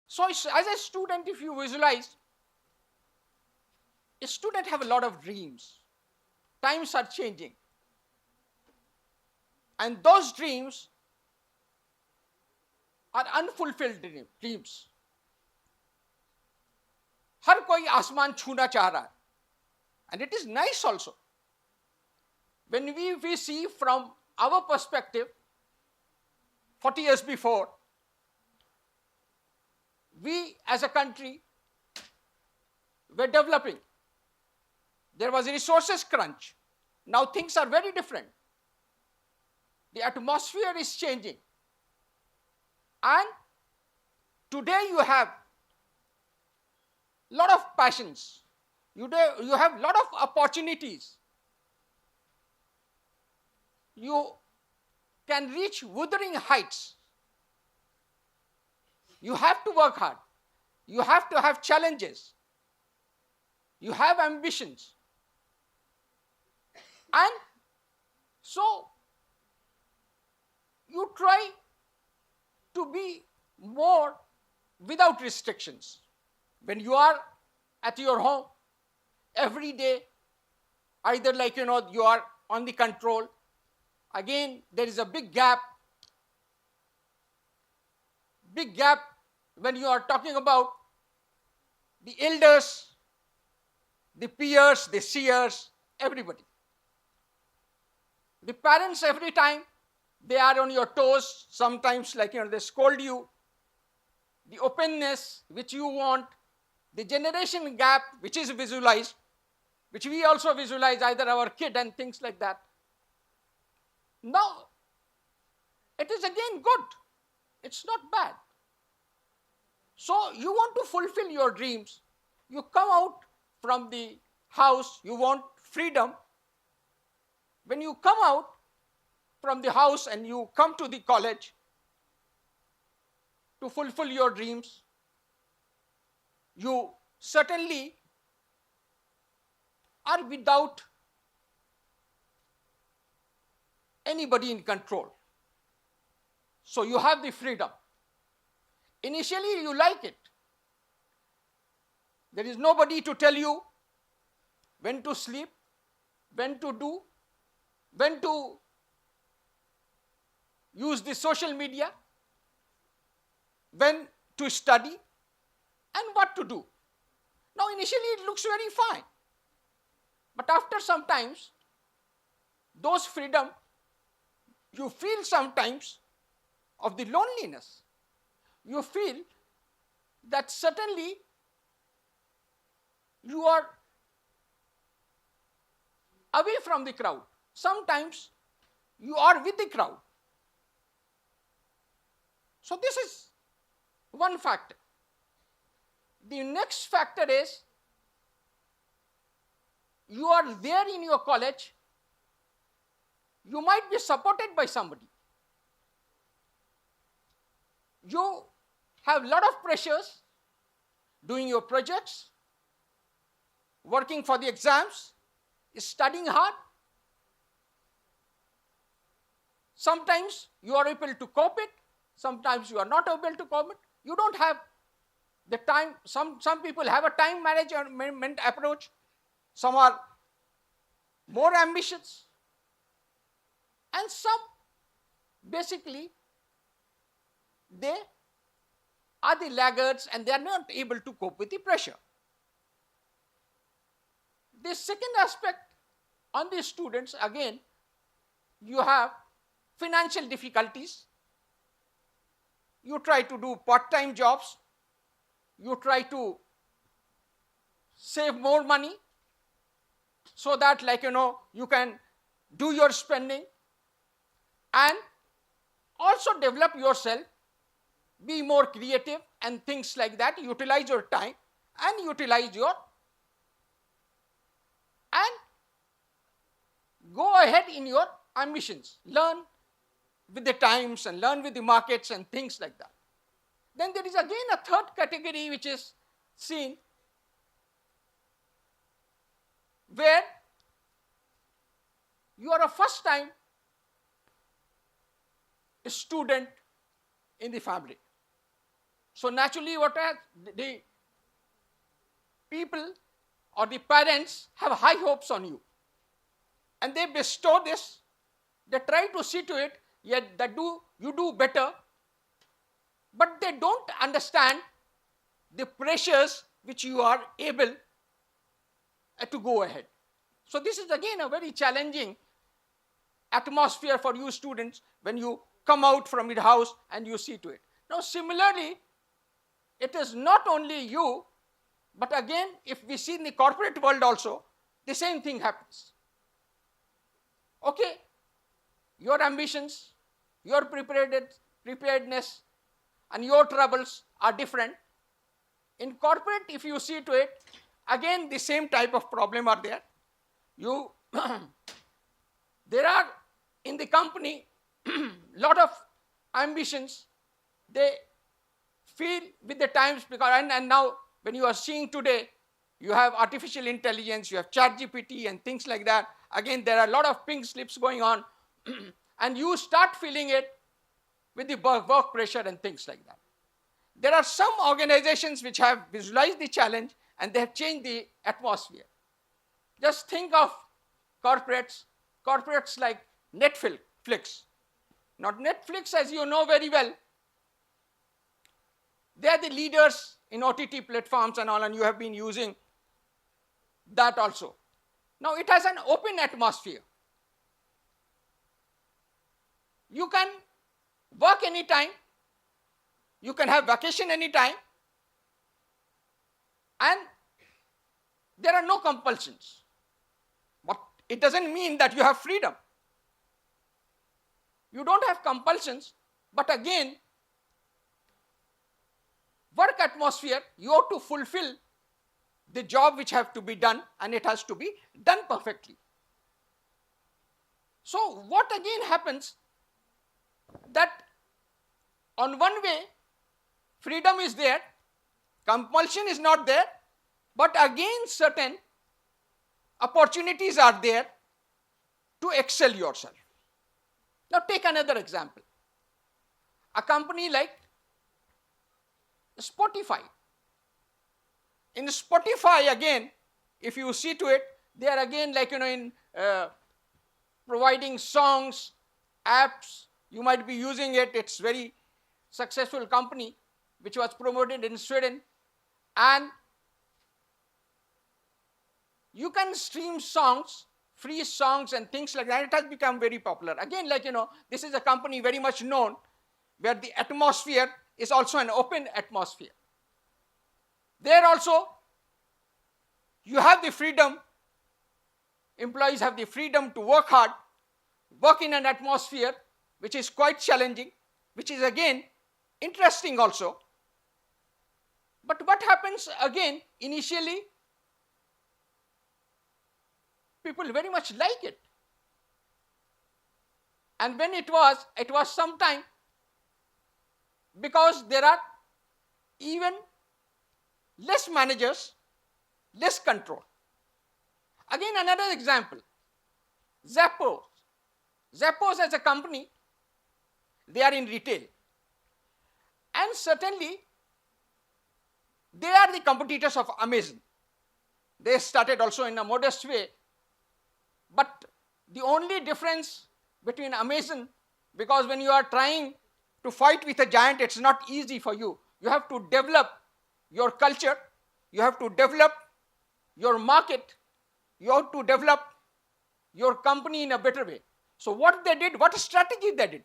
So as a student, if you visualize, a student have a lot of dreams. Times are changing. And those dreams are unfulfilled dreams. हर कोई आसमान छूना चाह रहा है. And it is nice also. When we see from our perspective, 40 years before, we as a country were developing. There was a resources crunch. Now things are very different. The atmosphere is changing. And today you have a lot of passions. You have a lot of opportunities. You can reach withering heights. You have to work hard. You have to have challenges. You have ambitions. And so you try to be more without restrictions. When you are at your home every day, either you are on the control. Again, there is a big gap when you are talking about the elders, the peers, the seers, everybody. The parents, every time they are on your toes, sometimes they scold you. The openness which you want, the generation gap which is visualized, which we also visualize, either our kid and things like that. Now, it is again good. It's not bad. So you want to fulfill your dreams. You come out from the house, you want freedom. When you come out from the house and you come to the college to fulfill your dreams, you certainly are without anybody in control. So you have the freedom. Initially you like it. There is nobody to tell you when to sleep, when to use the social media, when to study, and what to do. Now initially it looks very fine. But after some times, those freedom, you feel sometimes of the loneliness. You feel that certainly you are away from the crowd. Sometimes you are with the crowd. So this is one factor. The next factor is you are there in your college, you might be supported by somebody. You have a lot of pressures, doing your projects, working for the exams, studying hard. Sometimes you are able to cope it, sometimes you are not able to cope it. You don't have the time. Some people have a time management approach. Some are more ambitious. And some, basically, they are the laggards and they are not able to cope with the pressure. The second aspect on the students, again, you have financial difficulties. You try to do part-time jobs. You try to save more money so that you can do your spending and also develop yourself, be more creative and things like that, utilize your time and utilize your, and go ahead in your ambitions, learn with the times and learn with the markets and things like that. Then there is again a third category which is seen, where you are a first time student in the family. So naturally what are the people or the parents have high hopes on you, and they bestow this, they try to see to it, yet that you do better, but they don't understand the pressures which you are able to go ahead. So this is again a very challenging atmosphere for you students when you come out from your house and you see to it. Now similarly, it is not only you, but again if we see in the corporate world also, the same thing happens. Okay, your ambitions, your preparedness and your troubles are different. In corporate, if you see to it, again the same type of problem are there. You there are in the company lot of ambitions. They feel with the times, because and now when you are seeing today, you have artificial intelligence, you have ChatGPT and things like that. Again, there are a lot of pink slips going on and you start feeling it with the work pressure and things like that. There are some organizations which have visualized the challenge and they have changed the atmosphere. Just think of corporates like Netflix. Not Netflix, as you know very well, they are the leaders in OTT platforms and all, and you have been using that also. Now it has an open atmosphere. You can work anytime, you can have vacation anytime, and there are no compulsions. But it doesn't mean that you have freedom. You don't have compulsions, but again, work atmosphere, you have to fulfill the job which have to be done, and it has to be done perfectly. So what again happens, that on one way freedom is there, compulsion is not there, but again certain opportunities are there to excel yourself. Now take another example. A company like Spotify. In Spotify again, if you see to it, they are again like in providing songs, apps. You might be using it. It's very successful company which was promoted in Sweden, and you can stream songs, free songs and things like that. It has become very popular. Again, like this is a company very much known where the atmosphere is also an open atmosphere. There also, you have the freedom, employees have the freedom to work hard, work in an atmosphere which is quite challenging, which is again interesting also. But what happens again, initially, people very much like it. And when it was some time, because there are even less managers, less control. Again, another example, Zappos. Zappos as a company, they are in retail. And certainly, they are the competitors of Amazon. They started also in a modest way. But the only difference between Amazon, because when you are trying to fight with a giant, it's not easy for you. You have to develop your culture, you have to develop your market, you have to develop your company in a better way. So what they did, what strategy they did?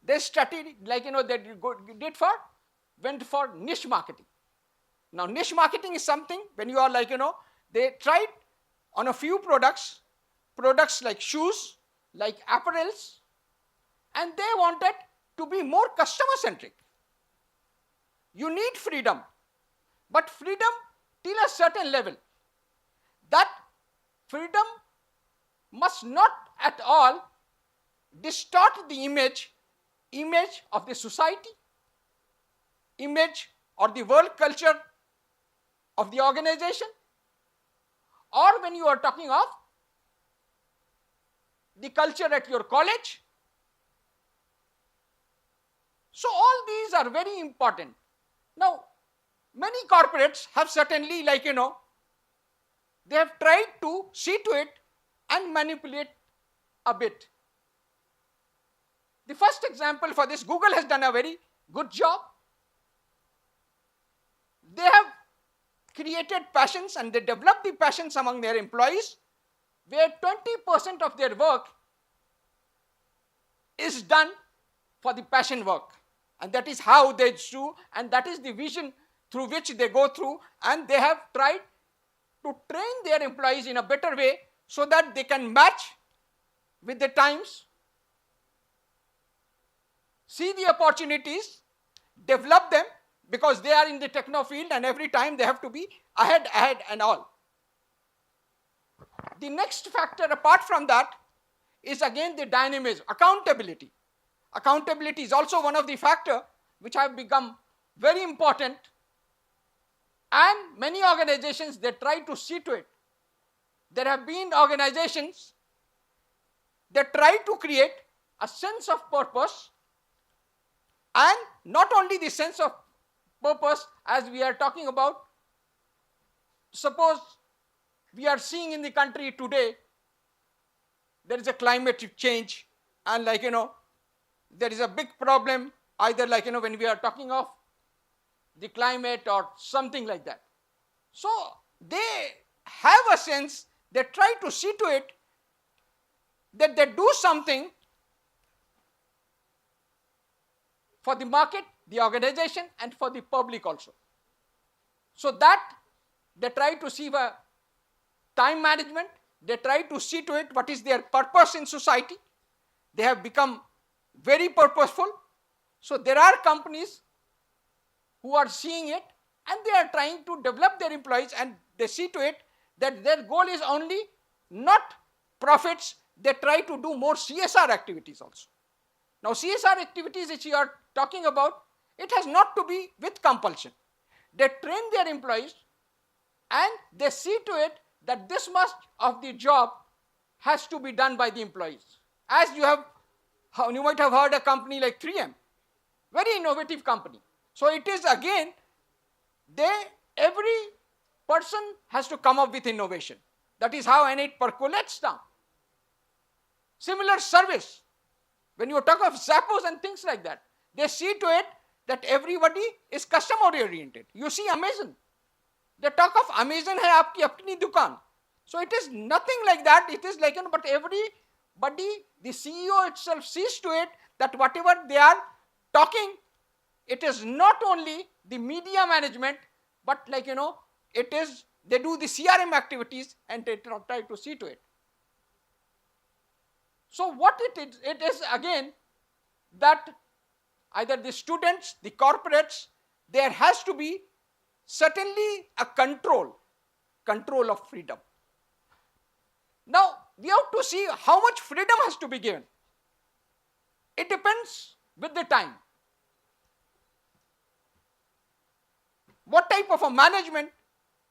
They strategy, like went for niche marketing. Now niche marketing is something when you are they tried on a few products like shoes, like apparels, and they wanted to be more customer centric. You need freedom, but freedom till a certain level. That freedom must not at all distort the image of the society, image or the world culture of the organization, or when you are talking of the culture at your college. So all these are very important. Now, many corporates have certainly, like, they have tried to see to it and manipulate a bit. The first example for this, Google has done a very good job. They have created passions and they developed the passions among their employees, where 20% of their work is done for the passion work. And that is how they do, and that is the vision through which they go through, and they have tried to train their employees in a better way so that they can match with the times, see the opportunities, develop them, because they are in the techno field and every time they have to be ahead and all. The next factor apart from that is again the dynamism, accountability. Accountability is also one of the factors which have become very important, and many organizations, they try to see to it. There have been organizations that try to create a sense of purpose, and not only the sense of purpose as we are talking about. Suppose we are seeing in the country today, there is a climate change, and there is a big problem, either when we are talking of the climate or something like that. So they have a sense, they try to see to it that they do something for the market, the organization, and for the public also. So that they try to see the time management, they try to see to it what is their purpose in society. They have become very purposeful. So there are companies who are seeing it and they are trying to develop their employees, and they see to it that their goal is only not profits, they try to do more CSR activities also. Now CSR activities which you are talking about, it has not to be with compulsion. They train their employees and they see to it that this much of the job has to be done by the employees. As you might have heard a company like 3M, very innovative company. So it is again, every person has to come up with innovation. That is how, and it percolates down. Similar service, when you talk of Zappos and things like that, they see to it that everybody is customer oriented. You see Amazon, they talk of Amazon hai aapki apni dukaan. So it is nothing like that. It is like, but everybody, the CEO itself sees to it that whatever they are talking, it is not only the media management, but it is, they do the CRM activities and they try to see to it. So what it is again, that either the students, the corporates, there has to be certainly a control of freedom. Now we have to see how much freedom has to be given. It depends with the time. What type of a management,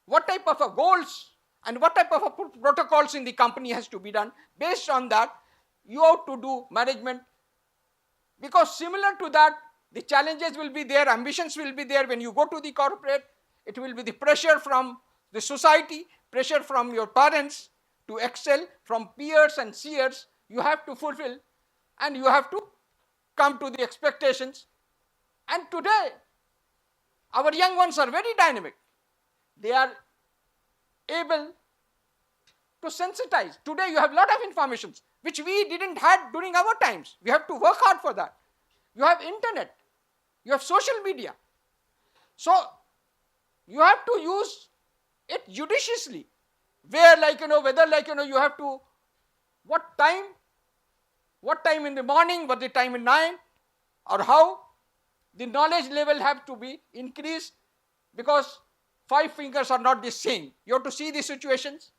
what type of a goals, and what type of a protocols in the company has to be done. Based on that, you have to do management, because similar to that, the challenges will be there, ambitions will be there when you go to the corporate. It will be the pressure from the society, pressure from your parents to excel, from peers and seers. You have to fulfill and you have to come to the expectations. And today, our young ones are very dynamic. They are able to sensitize. Today you have a lot of informations which we didn't have during our times. We have to work hard for that. You have internet, you have social media. So you have to use it judiciously. Where whether you have to, what time in the morning, what the time in night, or how the knowledge level have to be increased, because 5 fingers are not the same. You have to see the situations,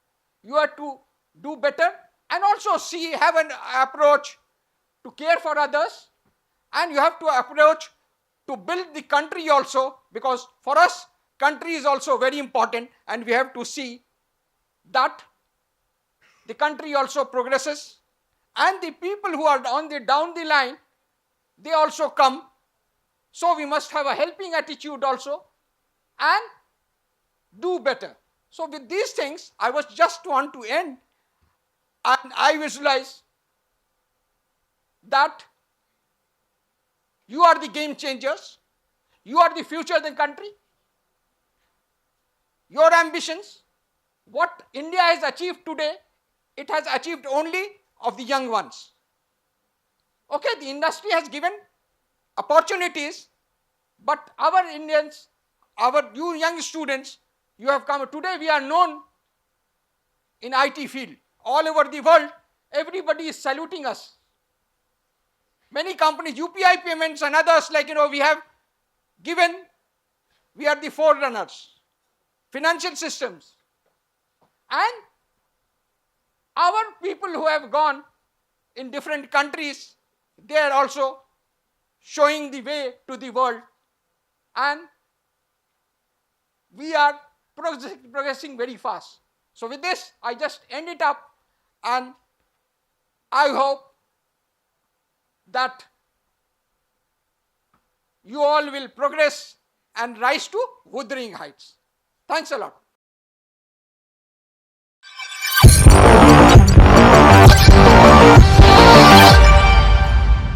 you have to do better, and also have an approach to care for others, and you have to approach to build the country also, because for us country is also very important, and we have to see that the country also progresses and the people who are on the down the line, they also come. So we must have a helping attitude also and do better. So with these things, I was just want to end, and I visualize that you are the game changers, you are the future of the country, your ambitions, what India has achieved today, it has achieved only of the young ones. Okay, the industry has given opportunities, but our Indians, you young students, you have come, today we are known in IT field. All over the world, everybody is saluting us. Many companies, UPI payments and others, like, we have given, we are the forerunners. Financial systems. And our people who have gone in different countries, they are also showing the way to the world. And we are progressing very fast. So with this, I just end it up, and I hope that you all will progress and rise to withering heights. Thanks a lot.